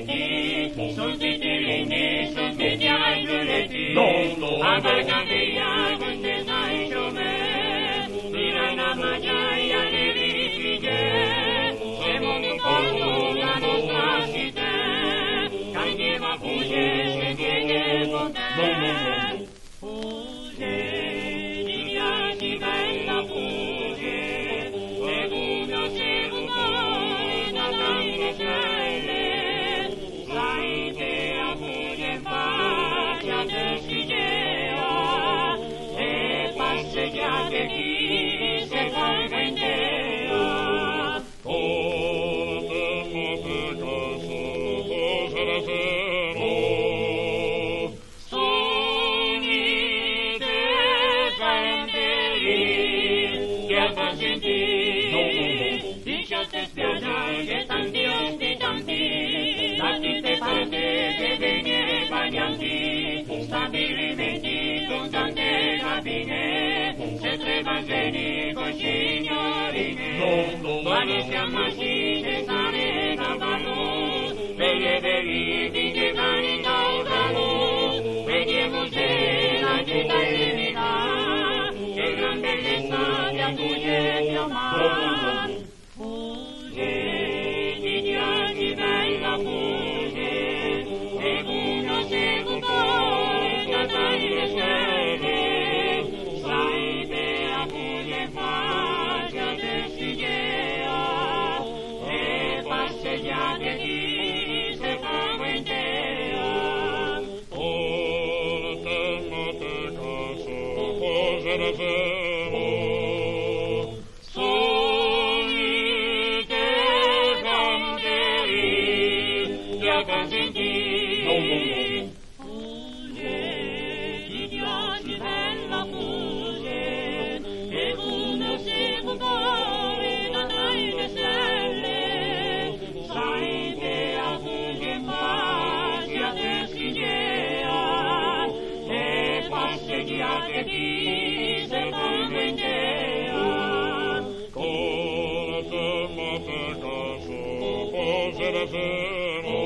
Giuletti, sul titirini, sul media i Giuletti, No. Abarcavia, contesa e Giove, Mirana Maggiaia, le rifughe, siamo un popolo, la nostra città, candieva fugge, se viene con te. Fugge, di viaggi bella fugge, seguno, seguno, da tante stelle, sai che a fugge faccia desidera, e passeggiate chi se colga in terra. Portemo per caso, posa la sera. Diciate spiaggia che tanti ospitanti, da tutte parti che viene bagnanti, stabilimenti con tante cabine, se tre vangeli con signorine, quali siamo macine sale cavallo, veglie veri che vanno dal calo, vediamo se la città illimina, che gran bellezza ti accuglie più amare. Fugge, di viaggi bella fugge, seguno, seguno, catai le stelle, sai che a fugge faccia desidera, e passeggiate chi se frequentea. Portemo per caso, posa la sera. Fugge, di viaggi bella fugge, e uno seguitore da le stelle, sai che a fugge faccia desidera, e passeggiate chi se conventea. Portemo per caso, posa la sera.